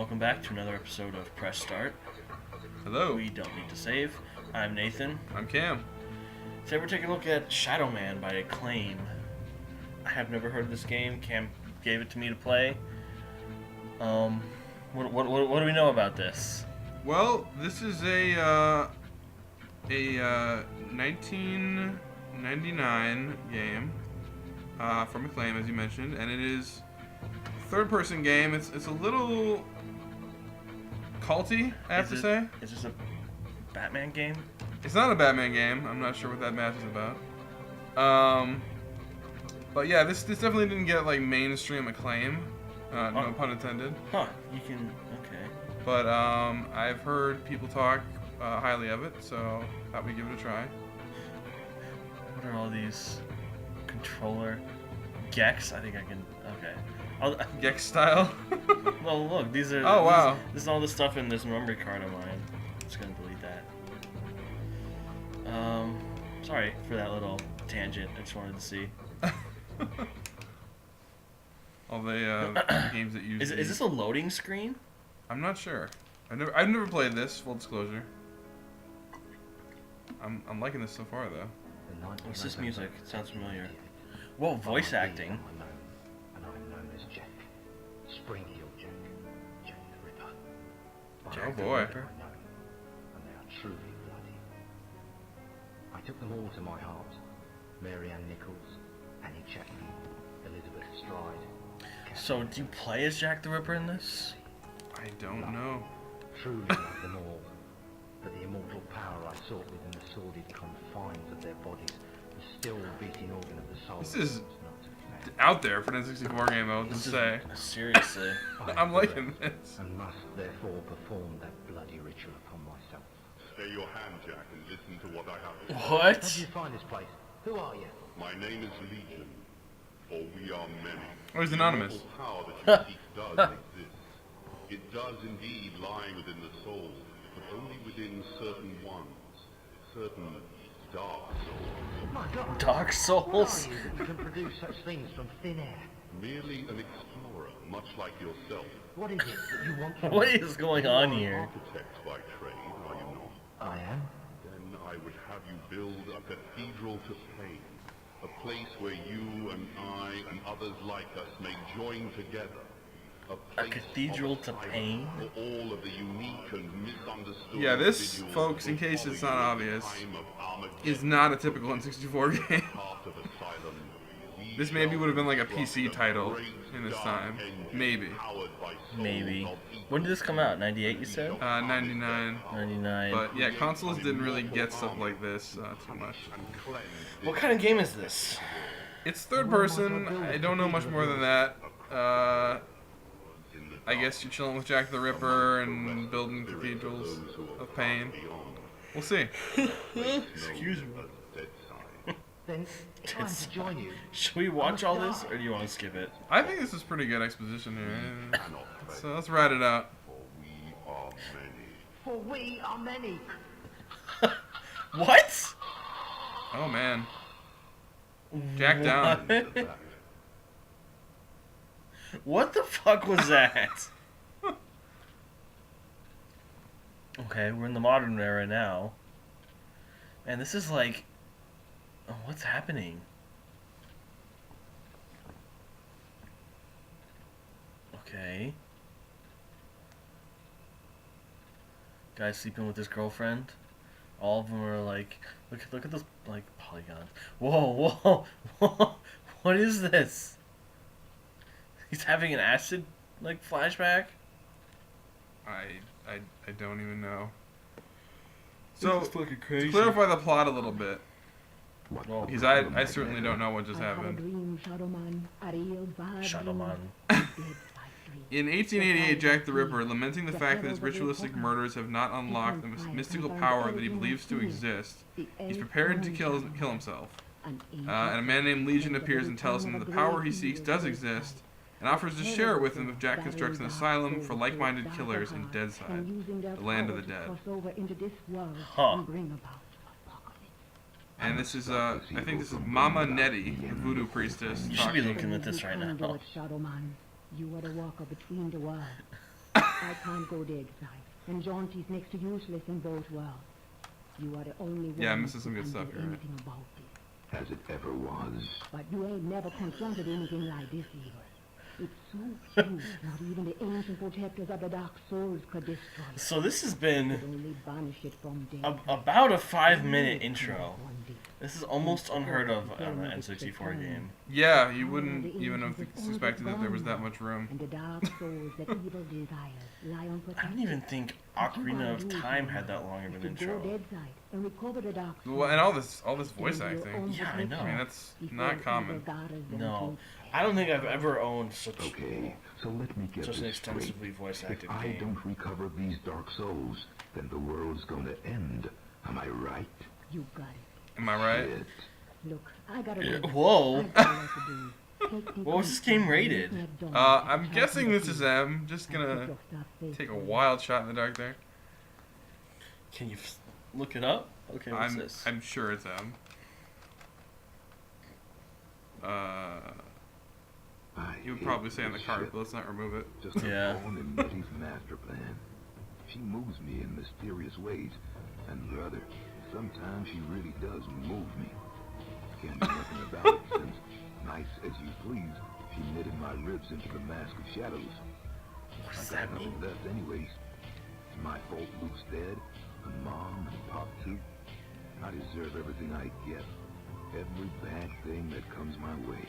welcome back to another episode of Press Start. Hello. We don't need to save. I'm Nathan. I'm Cam. Today we're taking a look at Shadow Man by Acclaim. I have never heard of this game. Cam gave it to me to play. What do we know about this? Well, this is a 1999 game from Acclaim, as you mentioned, and it is a third-person game. It's a little culty, I have to say. Is this a Batman game? It's not a Batman game. I'm not sure what that match is about. But yeah, this definitely didn't get like mainstream acclaim. No pun intended. Huh? You can. Okay. But I've heard people talk highly of it, so thought we'd give it a try. What are all these controller Gex? I think I can. Okay. Gex style. Well, look, these are. Oh wow. This is all the stuff in this memory card of mine. I'm just gonna delete that. Sorry for that little tangent. I just wanted to see. All the games that use. Is this a loading screen? I'm not sure. I've never played this. Full disclosure. I'm liking this so far though. What's this music? It sounds familiar. Whoa, voice acting. And I'm known as Jack. Spring-Heel Jack. Jack the Ripper. Oh boy. And they are truly bloody. I took them all to my heart. Mary Ann Nichols, Annie Chapman, Elizabeth Stride. So, do you play as Jack the Ripper in this? I don't know. Truly love them all. But the immortal power I sought within the sordid confines of their bodies, the still beating organ of the soul. This is was not to be found. out there for an N64 game, I would just say. Seriously. I'm liking this. And must therefore perform that bloody ritual upon myself. Stay your hand, Jack, and listen to what I have to say. How did What? you find this place? Who are you? My name is Legion, for we are many. Oh, he's anonymous. The power that you seek does exist. It does indeed lie within the soul, but only within certain ones, certain dark souls. My God. Dark Who Souls? are you that you can produce such things from thin air? Merely an explorer, much like yourself. What is it that you want from What me? is going on here? Architect by trade, are you not? I am. Then I would have you build a cathedral to pain. A place where you and I and others like us may join together. A cathedral to pain? For all of the unique and misunderstood. Yeah, this, individuals folks, in who case it's follow not you at the obvious, time of Armageddon. is not a typical N64 game. Part of asylum. We This maybe would have been like a construct PC a title great in its dark time. engine Maybe. powered by souls Maybe. of When did this come out? 98, you said? 99. 99. But yeah, consoles didn't really get stuff like this too much. What kind of game is this? It's third person. I don't know much more than that. I guess you're chilling with Jack the Ripper and building cathedrals of pain. We'll see. Excuse me. Then time to join you. Should we watch all this, or do you want to skip it? I think this is pretty good exposition here. So let's ride it out. For we are many. What? Oh man. Jack down. What? What the fuck was that? Okay, we're in the modern era now. And this is like... Oh, what's happening? Okay. Guy sleeping with his girlfriend. All of them are like... Look at those, like, polygons. Whoa, whoa, whoa. What is this? He's having an acid, like, flashback? I don't even know. So This is fucking to crazy. clarify the plot a little bit, Whoa. because I certainly don't know what just I had a happened. dream, Shadowman. A real bad Shadowman. dream. In 1888, Jack the Ripper, lamenting the fact that his ritualistic murders have not unlocked the mystical power that he believes to exist, he's prepared to kill himself. And a man named Legion appears and tells him that the power he seeks does exist, and offers to share it with him if Jack constructs an asylum for like-minded killers in Deadside, the land of the dead. Huh. And this is, I think this is Mama Nettie, the voodoo priestess. You should be talking. looking at this right now. Shadowman, you are the walker between the worlds. I can't go dead side, and Jaunty's next to useless in both worlds. You are the only one Yeah, I'm missing some who good can stuff do here, right? anything about this. As it ever was. But you ain't never confronted anything like this evil. It's so huge, not even the ancient protectors of the Dark Souls could destroy it. So this has been Could only banish it from dead. about a 5-minute intro. This is almost unheard of on an N64 game. Yeah, you wouldn't even have suspected that there was that much room. And the dark souls that evil desires lie on I don't even think Ocarina of Time had that long of an Go intro. dead side and recover the dark Well, and all this voice acting. Yeah, I know. I mean, that's not common. No, I don't think I've ever owned such Okay, so let me get such an this straight. extensively voice If acted I game. don't recover these dark souls, then the world's gonna end. Am I right? You got it. Am I right? Shit. Look, I gotta Yeah, go. whoa. I got a lot to do. Take people What was this game inside, rated? make me a dog, I'm help guessing me this is see. M. Just And put gonna your stuff face take a forward. wild shot in the dark there. Can you look it up? Okay, what's this? I'm sure it's M. You would probably say on the card, but let's not remove it. Just a Yeah. pawn in Nettie's master plan. She moves me in mysterious ways, and brother, sometimes she really does move me. Can't do nothing about it since, nice as you please, she knitted my ribs into the mask of shadows. What does I that got mean? nothing left anyways. It's my fault Luke's dead, and Mom and Pop too. I deserve everything I get. Every bad thing that comes my way.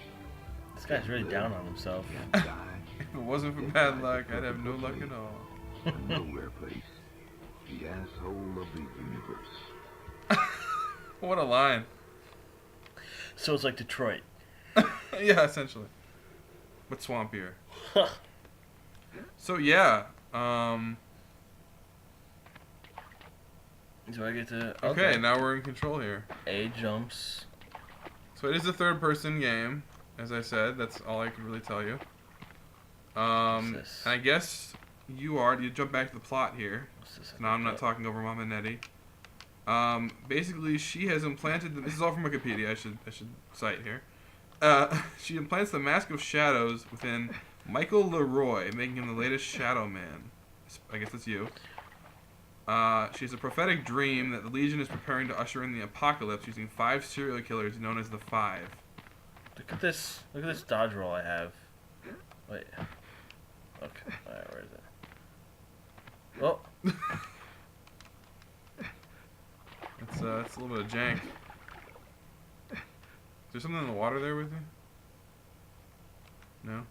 This guy's really down on himself. Can't die. If it wasn't for bad luck, I'd have no luck at all. A nowhere place. The asshole of the universe. What a line. So it's like Detroit. Yeah, essentially. But swampier. So yeah, Do I get to? okay, now we're in control here. A jumps. So it is a third-person game, as I said. That's all I can really tell you. And this? I guess you jump back to the plot here. What's this? No, I'm not talking over Mama Nettie. Basically, she has implanted. This is all from Wikipedia. I should cite here. She implants the Mask of Shadows within Michael Leroy, making him the latest Shadow Man. I guess that's you. She has a prophetic dream that the Legion is preparing to usher in the apocalypse using 5 serial killers known as the Five. Look at this. Look at this dodge roll I have. Wait. Okay. Alright, where is it? Oh. It's a little bit of jank. Is there something in the water there with you? No?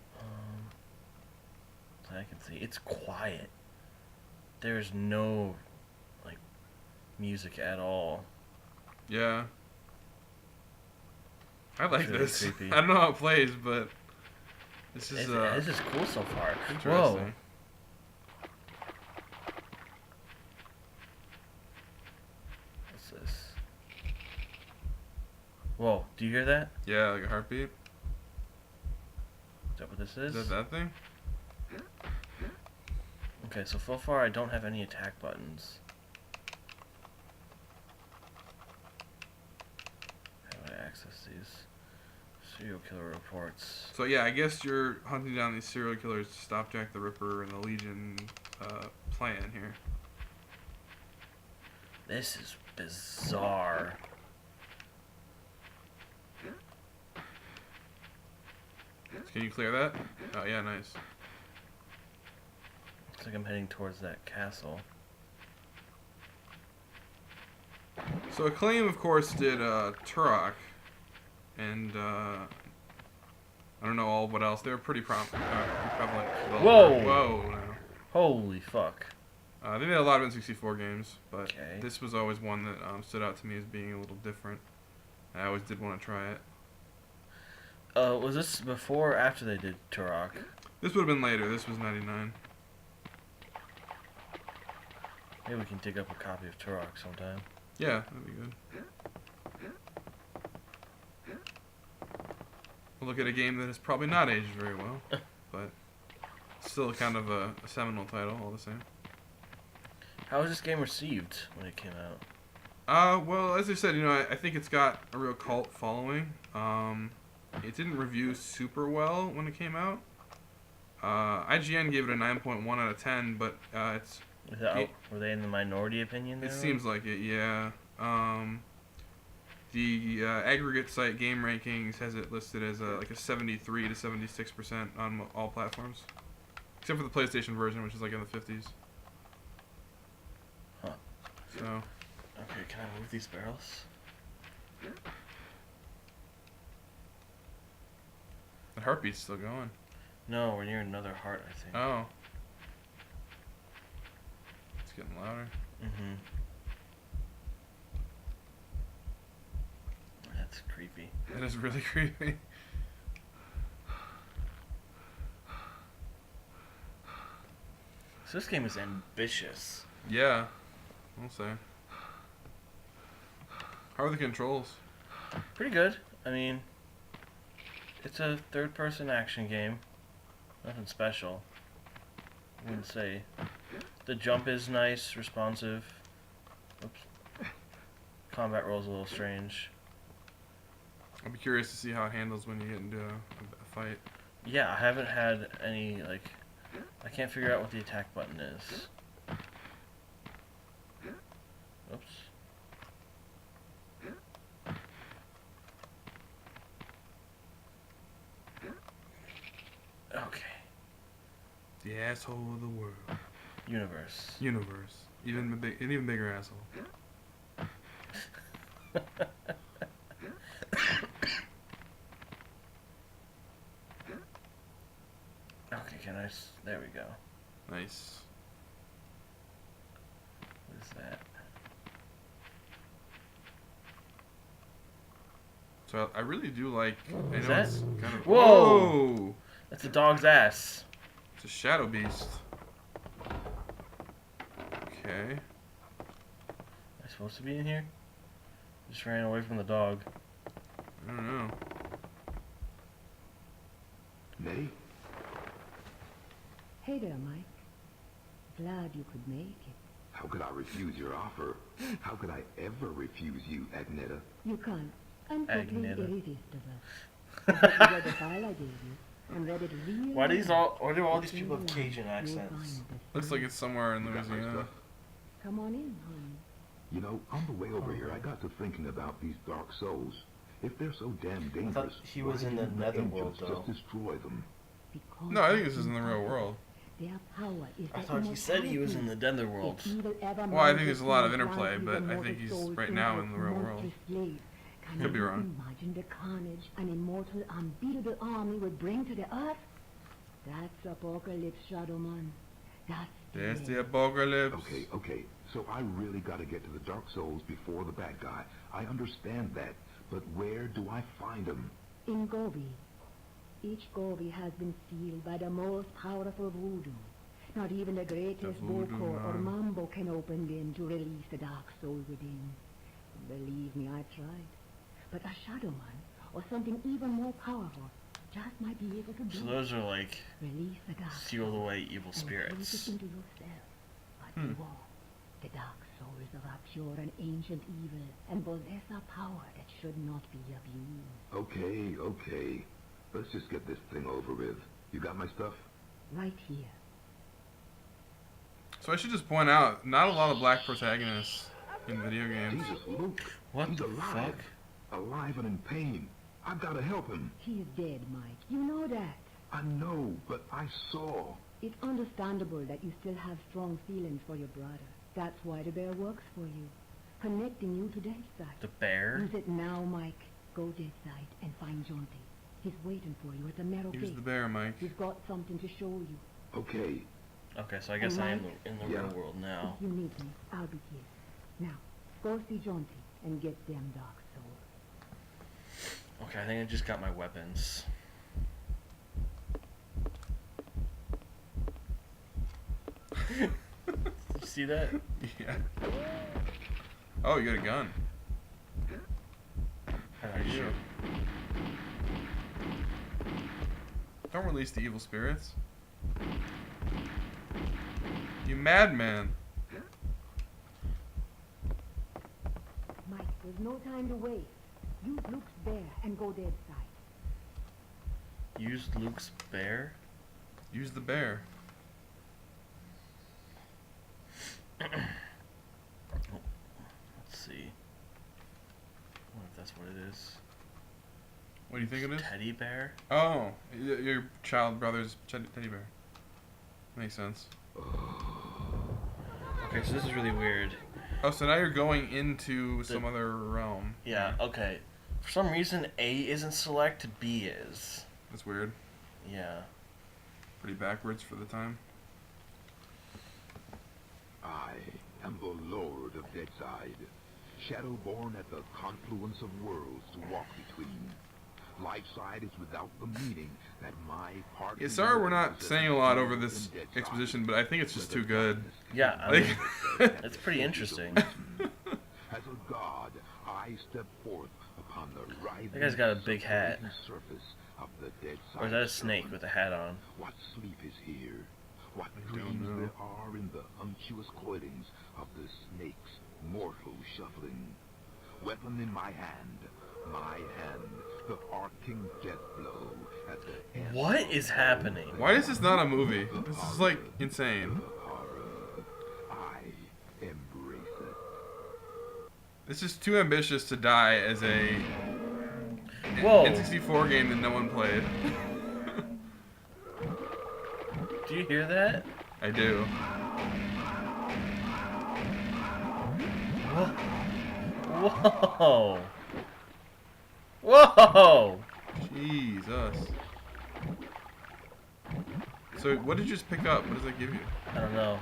I can see. It's quiet. There's no, like, music at all. Yeah. I like Really this. creepy. I don't know how it plays, but this is This is cool so far. interesting. Whoa. What's this? Whoa, do you hear that? Yeah, like a heartbeat. Is that what this Is is? that thing? Okay, so far I don't have any attack buttons. How do I access these? Serial killer reports. So yeah, I guess you're hunting down these serial killers to stop Jack the Ripper and the Legion plan here. This is bizarre. Can you clear that? Oh yeah, nice. Looks like I'm heading towards that castle. So Acclaim, of course, did Turok, and I don't know all what else. They were pretty prevalent. Whoa! Whoa! No. Holy fuck. They made a lot of N64 games, but Okay. this was always one that stood out to me as being a little different. I always did want to try it. Was this before or after they did Turok? This would have been later. This was 99. Maybe we can dig up a copy of Turok sometime. Yeah, that'd be good. We'll look at a game that has probably not aged very well, but still kind of a seminal title all the same. How was this game received when it came out? Well, as I said, I think it's got a real cult following. It didn't review super well when it came out. IGN gave it a 9.1 out of 10, but Were they in the minority opinion there? it seems like it, yeah. The aggregate site Game Rankings has it listed as like a 73 to 76% on all platforms, except for the PlayStation version, which is like in the 50s. Huh. So. Okay, can I move these barrels? The heartbeat's still going. No, we're near another heart, I think. Oh. It's getting louder. Mm-hmm. That's creepy. That is really creepy. So this game is ambitious. Yeah. I'll say. How are the controls? Pretty good. I mean, it's a third-person action game. Nothing special. I wouldn't say. The jump is nice, responsive. Oops. Combat roll's a little strange. I'll be curious to see how it handles when you get into a fight. Yeah, I haven't had any, like... I can't figure out what the attack button is. Oops. Okay. The asshole of the world. Universe. Universe. An even bigger asshole. Okay, can I... There we go. Nice. What is that? So I really do like. I Is know that- it's kind of. Whoa! Whoa! That's a dog's ass. It's a shadow beast. Okay. Am I supposed to be in here? Just ran away from the dog. I don't know. Nettie? Hey there, Mike. Glad you could make it. How could I refuse your offer? How could I ever refuse you, Agneta? You can't. I'm totally Agneta. irresistible. I just read the file I gave you and read it real Why do all these Between people have the Cajun lines, you'll accents? find the Looks like it's somewhere in You got my Louisiana. stuff? Come on in, honey. You know, on the way over here, I got to thinking about these Dark Souls. If they're so damn dangerous, he was why in the didn't Netherworld, ancients though. just destroy them? Because No, I think this is in the real world. their power is I the thought he said he was in the Netherworld. If evil ever Well, I think managed there's a to lot of plant interplay, these but I immortal think he's souls right into now this in the real world. monstrous slave. Can Could be you wrong. imagine the carnage an immortal, unbeatable army would bring to the earth? That's apocalypse, Shadow Man. That's There's it. the apocalypse. Okay, so I really got to get to the Dark Souls before the bad guy. I understand that, but where do I find them? In Gobi. Each Gobi has been sealed by the most powerful voodoo. Not even the greatest voodoo Boko or man. Mambo can open them to release the dark soul within. Believe me, I've tried. But a Shadow Man, or something even more powerful, just might be able to do So it. those are like Release the dark sealed soul away evil and place spirits. it into yourself. But you won't. The dark souls are pure and ancient evil and possess a power that should not be abused. Okay. Let's just get this thing over with. You got my stuff? Right here. So I should just point out, not a lot of black protagonists in video games. Jesus, Luke. What He's the alive. fuck? Alive and in pain. I've got to help him. He is dead, Mike. You know that. I know, but I saw. It's understandable that you still have strong feelings for your brother. That's why the bear works for you, connecting you to Deadside. The bear? Use it now, Mike. Go Deadside and find Jonty. He's waiting for you at the narrow Here's gate. the bear, Mike. He's got something to show you. Okay. Okay, so I guess I am in the Yeah. real world now. If you need me, I'll be here. Now, go see Jonty and get them dark souls. Okay, I think I just got my weapons. Did you see that? Yeah. Oh, you got a gun. Are you sure? Don't release the evil spirits. You madman. Mike, there's no time to waste. Use Luke's bear and go Deadside. Used Luke's bear? Use the bear. Let's see. I wonder if that's what it is. What do you think it is? Teddy bear? Oh, your child brother's teddy bear. Makes sense. Okay, so this is really weird. Oh, so now you're going into some other realm. Yeah, okay. For some reason, A isn't select, B is. That's weird. Yeah. Pretty backwards for the time. I am the Lord of Deadside, Shadowborn at the confluence of worlds to walk between. Lifeside is without the meaning that my part. Yeah, sorry we're not saying a lot over this exposition, but I think it's just too good. Yeah, I mean, it's pretty interesting. As a god, I step forth upon the rising That guy's got a big hat. surface of the Deadside. Or is that a snake with a hat on? What sleep is here? What don't dreams know. there are in the unctuous coilings of the snake's mortal shuffling? Weapon in my hand, the arcing death blow at the end What is happening? Why is this not a movie? This is like insane. horror. I embrace it. This is too ambitious to die as a Whoa. N64 game that no one played. Do you hear that? I do. Whoa. Whoa! Jesus. So what did you just pick up? What does that give you? I don't know.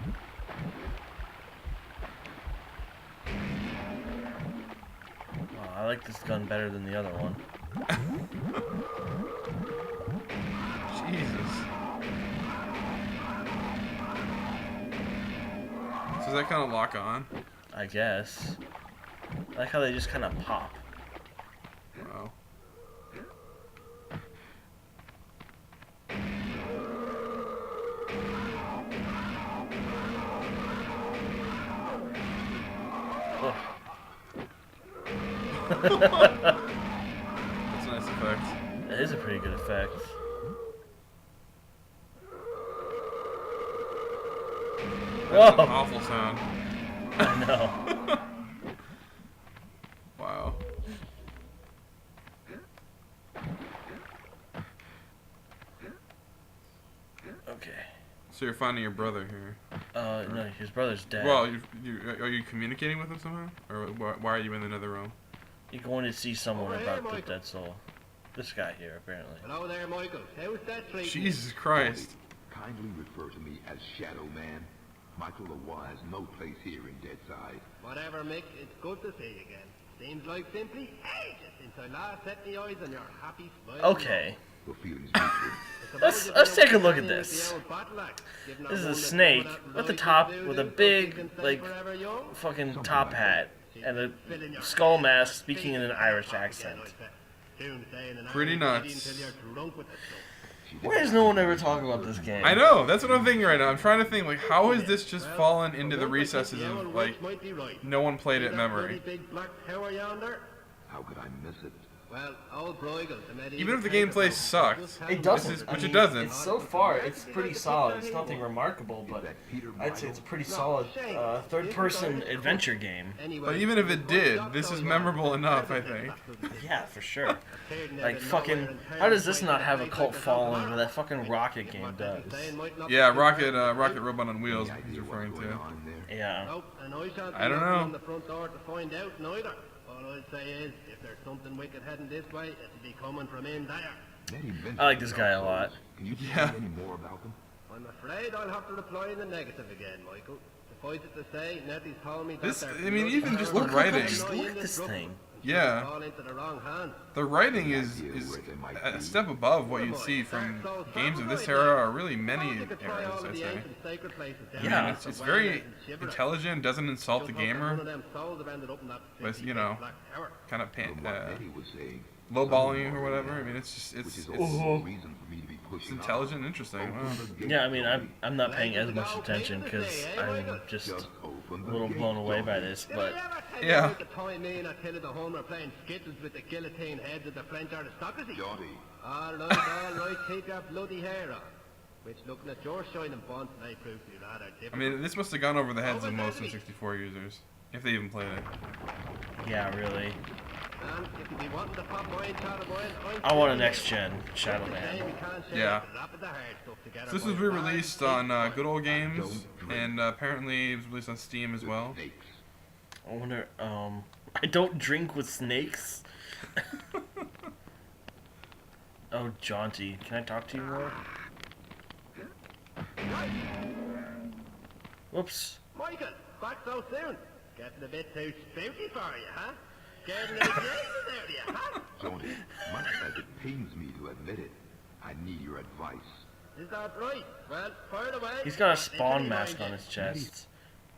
Oh, I like this gun better than the other one. Jesus. So does that kind of lock on? I guess. I like how they just kind of pop. Wow. Oh. That's a nice effect. That is a pretty good effect. That's an Whoa! awful sound. I know. Wow. Okay. So you're finding your brother here. No, his brother's dead. Well, are you communicating with him somehow? Or why are you in another room? You're going to see someone about the dead soul. This guy here, apparently. Hello there, Michael. How's that treating you? Jesus Christ. Kindly refer to me as Shadow Man. Michael Lawa has no place here in Deadside. Whatever, Mick. It's good to see you again. Seems like simply ages since I last set my eyes on your happy smile. Okay. The feelings mutual. Let's take a look at this. This is a snake at the top with a big, like, fucking top hat and a skull mask speaking in an Irish accent. Pretty nuts. Why does no one ever talk about this game? I know, that's what I'm thinking right now. I'm trying to think, like, how has this just fallen into the recesses of, like, no one played it in memory? How could I miss it? Well, old Bruegel, the medieval Even if the painter gameplay folk, sucked. just It had doesn't. one Which it doesn't. It's so far, it's pretty solid. It's nothing remarkable, but That Peter I'd say Michael? it's a pretty solid third-person adventure game. Anyway, But even if it did, this is memorable enough, I think. Yeah, for sure. Like, fucking, how does this not have a cult following where that fucking Rocket game does? Yeah, Rocket Robot on Wheels, he's referring Going to. on there? Yeah. Nope, and I shan't I don't be knocking know. on the front door to find out neither. All I'd say is, if there's something wicked heading this way, it'll be coming from in there. Nettie mentioned I like this guy a lot. Can you Yeah. tell me any more about them? I'm afraid I'll have to reply in the negative again, Michael. Suffice it to say, Nettie's told me that This, they're I mean, even just the Look, writing. look at this thing. Yeah. fall into the wrong hands. The writing is a step above what you'd see from games of this era, or really many eras, I'd say. Yeah. It's very intelligent, doesn't insult the gamer, but, you know, kind of From what Nettie was saying, lowballing you or whatever. I mean, it's just, which it's is also a reason for me to be pushing on. intelligent and interesting. Wow. Open the gate Yeah, I mean, for me. I'm not paying as much attention because I'm just Just open a the little gate, blown away by Johnny. this, but Yeah. The time me and Attila the home are playing skittles with the guillotine heads of the French aristocracy. Johnny, All right, keep your bloody hair on. Which, looking at your shining font, may prove to be rather I difficult. mean, this must have gone over the heads of most N64 users, if they even played it. Yeah, really. And if you be wanting to pop mine, Shadow mine, I want a next gen Shadow Shame Man. we can't share Yeah. the rapid the hard stuff together. So this boy. was re-released on Good Old Games, Don't drink. and apparently it was released on Steam as well. Snakes. I wonder, I don't drink with snakes. Oh, Jaunty, can I talk to you more? Whoops. Michael, back so soon. Getting a bit too spooky for you, huh? Getting a bit out of you, huh? Johnny, much as it pains me to admit it, I need your advice. Is that right? Well, fire away. He's got a Listen spawn me, mask mind on his chest.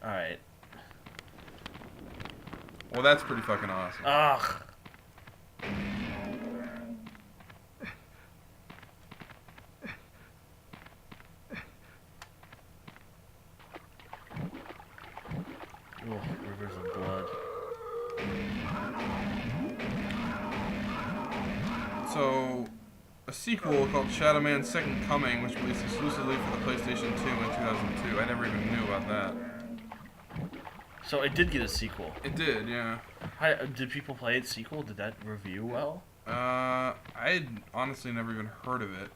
Alright. Well, that's pretty fucking awesome. Ugh. Oh, rivers of blood. So, a sequel called Shadow Man Second Coming, which released exclusively for the PlayStation 2 in 2002. I never even knew about that. So it did get a sequel. It did, yeah. How, did people play its sequel? Did that review well? I had honestly never even heard of it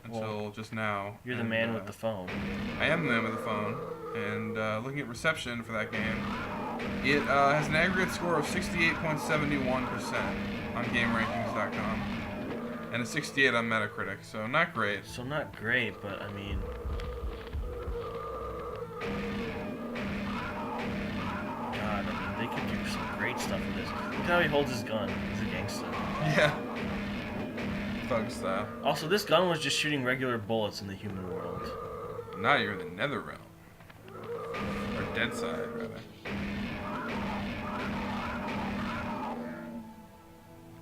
until just now. You're the and, man with the phone. I am the man with the phone, and looking at reception for that game, it has an aggregate score of 68.71% on GameRankings.com, and a 68 on Metacritic, so not great. So not great, but I mean... God, I mean, they could do some great stuff with this. Look how he holds his gun. He's a gangster. Yeah. Thug style. Also, this gun was just shooting regular bullets in the human world. Now you're in the Nether Realm. Or Dead Side, rather.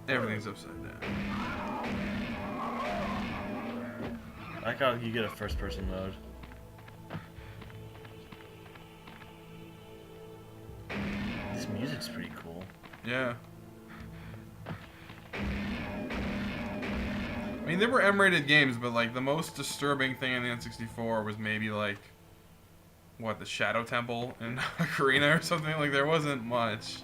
Everything's upside down. I like how you get a first-person mode. This music's pretty cool. Yeah. I mean, there were M-rated games, but like the most disturbing thing in the N64 was maybe like, what, the Shadow Temple in Ocarina or something? Like there wasn't much.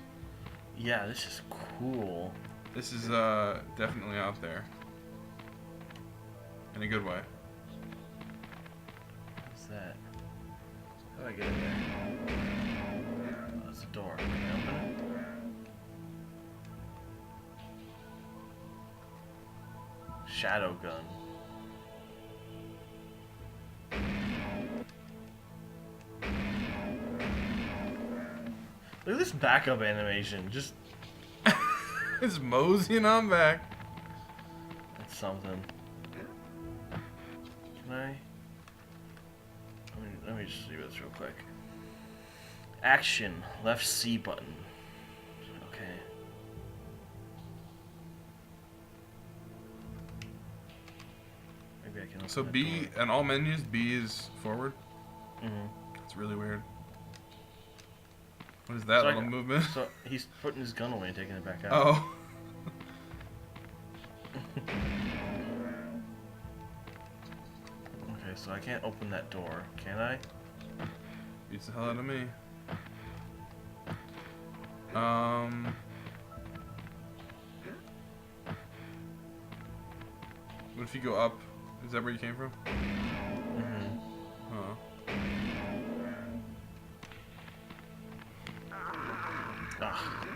Yeah, this is cool. This is definitely out there. In a good way. What's that? How do I get in there? Oh, that's a door. Can I open it? Shadow gun. Look at this backup animation. Just It's moseying on back. that's something. Can I? Let me just do this real quick. Action. Left C button. Okay. Maybe I can. So open that B, door. and all menus, B is forward. Mhm. It's really weird. What is that So I little got- movement? So he's putting his gun away and taking it back out. Oh. Okay, so I can't open that door, can I? Beats the hell out of me. What if you go up? Is that where you came from? Mm-hmm. Huh. Ah,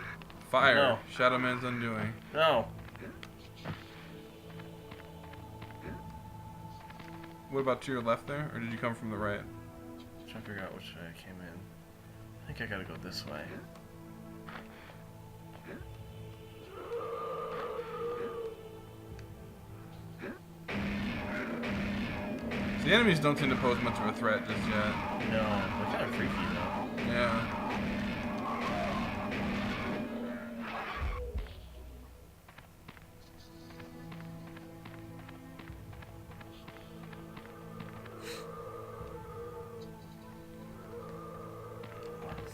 Fire. No. Shadow Man's Undoing. no. What about to your left there? Or did you come from the right? Trying to figure out which way I came in. I think I gotta go this way. So the enemies don't seem to pose much of a threat just yet. No, they're kind of freaky though. Yeah.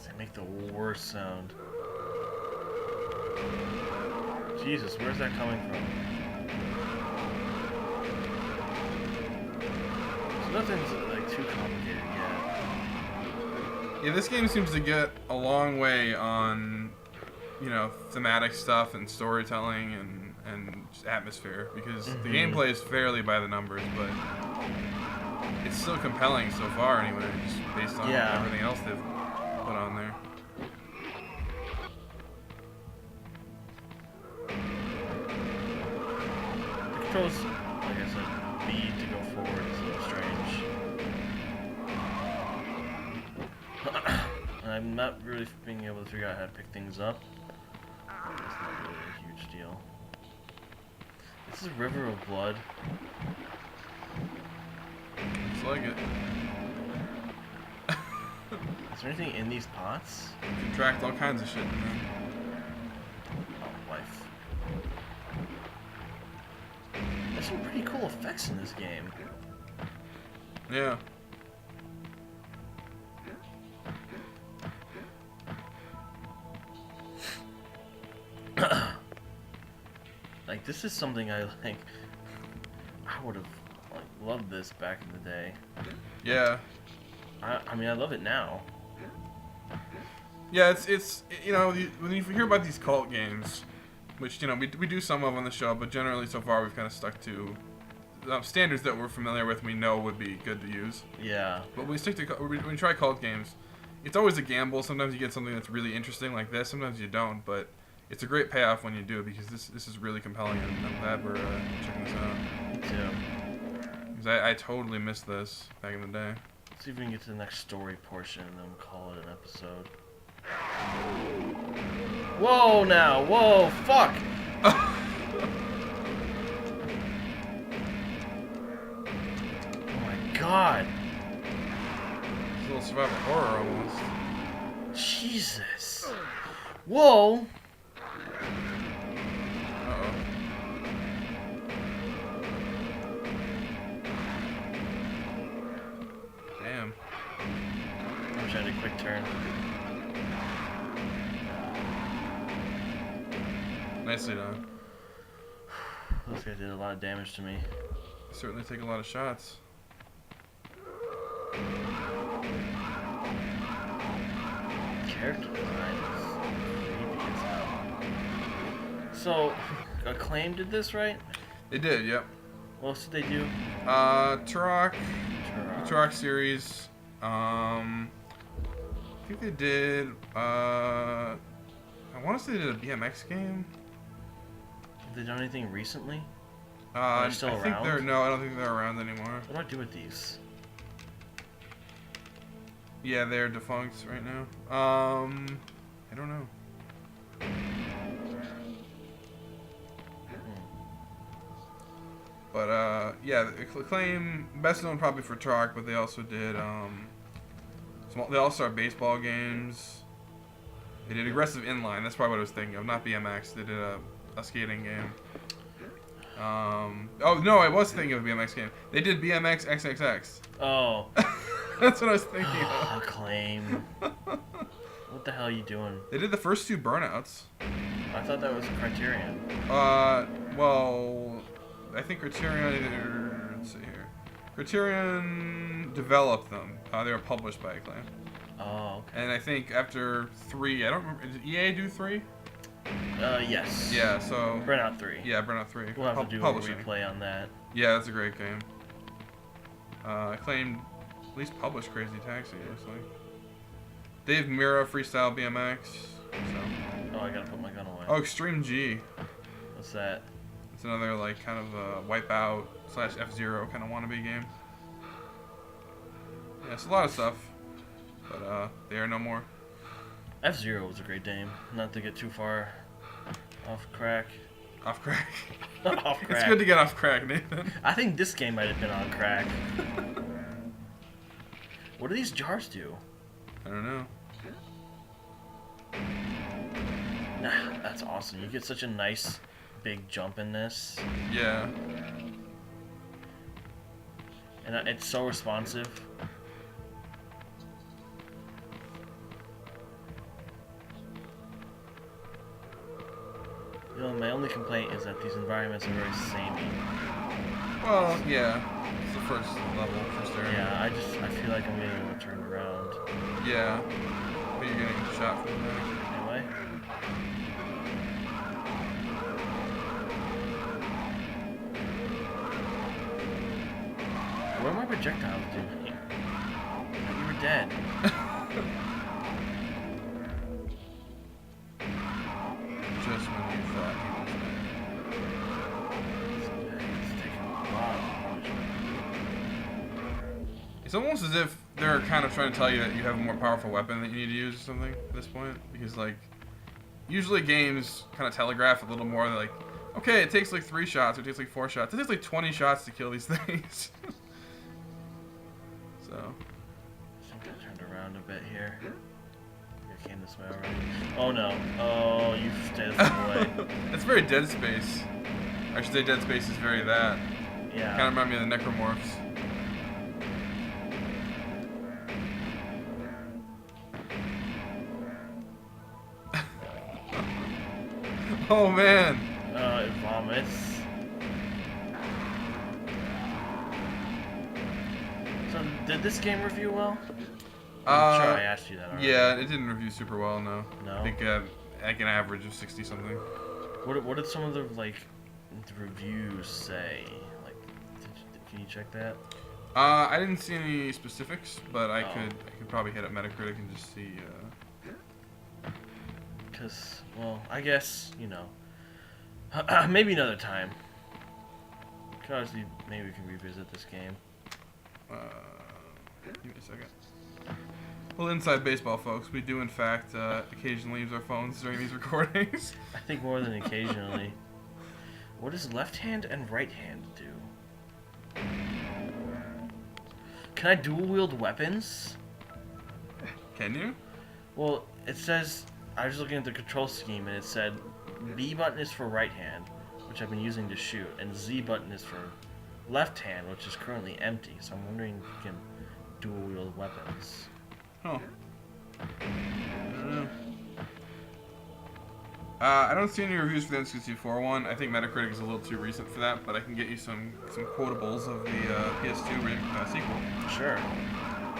They make the worst sound. Jesus, where's that coming from? Nothing's like too complicated yet. Yeah, this game seems to get a long way on, you know, thematic stuff and storytelling and just atmosphere, because the gameplay is fairly by the numbers, but it's still compelling so far anyway, just based on everything else they've put on there. The controls, like I said, B to go forward is a little strange. And I'm not really being able to figure out how to pick things up. It's not really a huge deal. This is River of Blood. Looks like it. Is there anything in these pots? Contract all kinds of shit in there. Oh, life. There's some pretty cool effects in this game. Yeah. Like, this is something I like. I would have like loved this back in the day. Yeah. I mean, I love it now. Yeah, it's you know, when you hear about these cult games, which, you know, we do some of on the show, but generally so far we've kind of stuck to standards that we're familiar with, we know would be good to use. Yeah. But when we stick to when we try cult games, it's always a gamble. Sometimes you get something that's really interesting like this, sometimes you don't, but it's a great payoff when you do, because this is really compelling, and I'm glad we're checking this out. Me too. Because I totally missed this back in the day. Let's see if we can get to the next story portion, and then we'll call it an episode. Whoa, now! Whoa, fuck! Oh my god! It's a little survival horror almost. Jesus! Whoa! Uh-oh. Damn. I wish I had a quick turn. Nicely done. This guy did a lot of damage to me. Certainly take a lot of shots. Character design is creepy as hell. So, Acclaim did this, right? They did, yep. What else did they do? Turok. The Turok series. I think they did, I want to say they did a BMX game. Have they done anything recently? Are they still I think around? no, I don't think they're around anymore. What do I do with these? Yeah, they're defunct right now. I don't know. But yeah, Acclaim, best known probably for Turok, but they also did the All-Star baseball games. They did Aggressive Inline. That's probably what I was thinking of, not BMX. They did a skating game. Oh no, I was thinking of a BMX game. They did BMX XXX. Oh. That's what I was thinking of. Acclaim. What the hell are you doing? They did the first two Burnouts. I thought that was Criterion. Well, I think Criterion. Let's see here. Criterion developed them. They were published by Acclaim. Oh, okay. And I think after 3, I don't remember. Did EA do 3? Yes. Yeah. So. Burnout 3. Yeah, Burnout 3. We'll have to do a publishing. replay on that. Yeah, that's a great game. Acclaim at least published Crazy Taxi, it looks like. Dave Mira, Freestyle BMX. So. Oh, I gotta put my gun away. Oh, Extreme G. What's that? It's another like kind of Wipeout / F-Zero kind of wannabe game. Yeah, it's a lot of stuff, but they are no more. F-Zero was a great game. Not to get too far off crack. Off crack. Off crack. It's good to get off crack, Nathan. I think this game might have been on crack. What do these jars do? I don't know. Nah, that's awesome. You get such a nice big jump in this. Yeah. And it's so responsive. My only complaint is that these environments are very samey. Well, yeah. It's the first level, first area. Yeah, I feel like I'm getting a little turned around. Yeah. But you're getting shot from the back. Anyway. What are my projectiles doing? You were dead. Just when you thought he was dead. It's taking a lot of punishment. It's almost as if they're kind of trying to tell you that you have a more powerful weapon that you need to use or something at this point. Because, like, usually games kind of telegraph a little more. They're like, okay, it takes like 3 shots, or it takes like 4 shots. It takes like 20 shots to kill these things. So. I think I turned around a bit here. I came this way already. Oh no. Oh, you stayed the way. It's very Dead Space. I should say Dead Space is very that. Yeah. Kind of remind me of the Necromorphs. Oh man! It vomits. So, did this game review well? I'm sure I asked you that already. Yeah, it didn't review super well, no. No? I think like an average of 60 something. What did some of the, like, the reviews say? Like, can you check that? I didn't see any specifics, but I Oh. could probably hit up Metacritic and just see. Because, well, I guess, you know, maybe another time. Obviously, maybe we can revisit this game. Give me a second. Well, inside baseball, folks, we do in fact occasionally use our phones during these recordings. I think more than occasionally. What does left hand and right hand do? Can I dual wield weapons? Can you? Well, it says, I was looking at the control scheme and it said B button is for right hand, which I've been using to shoot, and Z button is for left hand, which is currently empty. So I'm wondering if you can dual wield weapons. Oh. I don't know. I don't see any reviews for the N64 one. I think Metacritic is a little too recent for that, but I can get you some quotables of the PS2 sequel. Sure.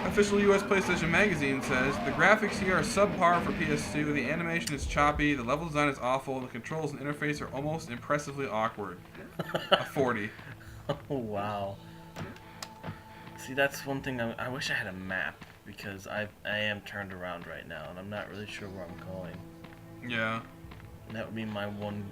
Official US PlayStation Magazine says, the graphics here are subpar for PS2, the animation is choppy, the level design is awful, the controls and interface are almost impressively awkward. A 40. Oh, wow. See, that's one thing I wish I had a map, because I am turned around right now, and I'm not really sure where I'm going. Yeah. That would be my one.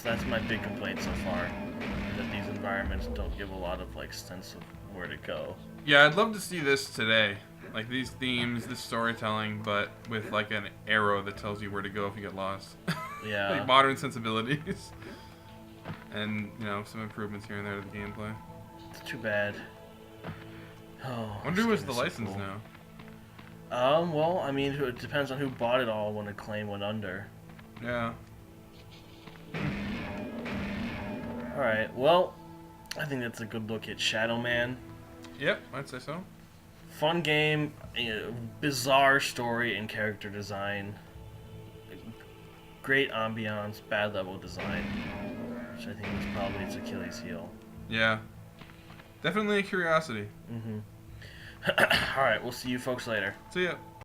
That's my big complaint so far, is that these environments don't give a lot of like sense of where to go. Yeah, I'd love to see this today. Like these themes, this storytelling, but with like an arrow that tells you where to go if you get lost. Yeah. Like modern sensibilities. And, you know, some improvements here and there to the gameplay. It's too bad. Oh. I wonder who this has the game is so license cool. now. Well, I mean, it depends on who bought it all when Acclaim went under. Yeah. Alright, well, I think that's a good look at Shadow Man. Yep, I'd say so. Fun game, bizarre story and character design. Great ambiance, bad level design. Which I think is probably its Achilles heel. Yeah. Definitely a curiosity. Mm-hmm. Alright, we'll see you folks later. See ya.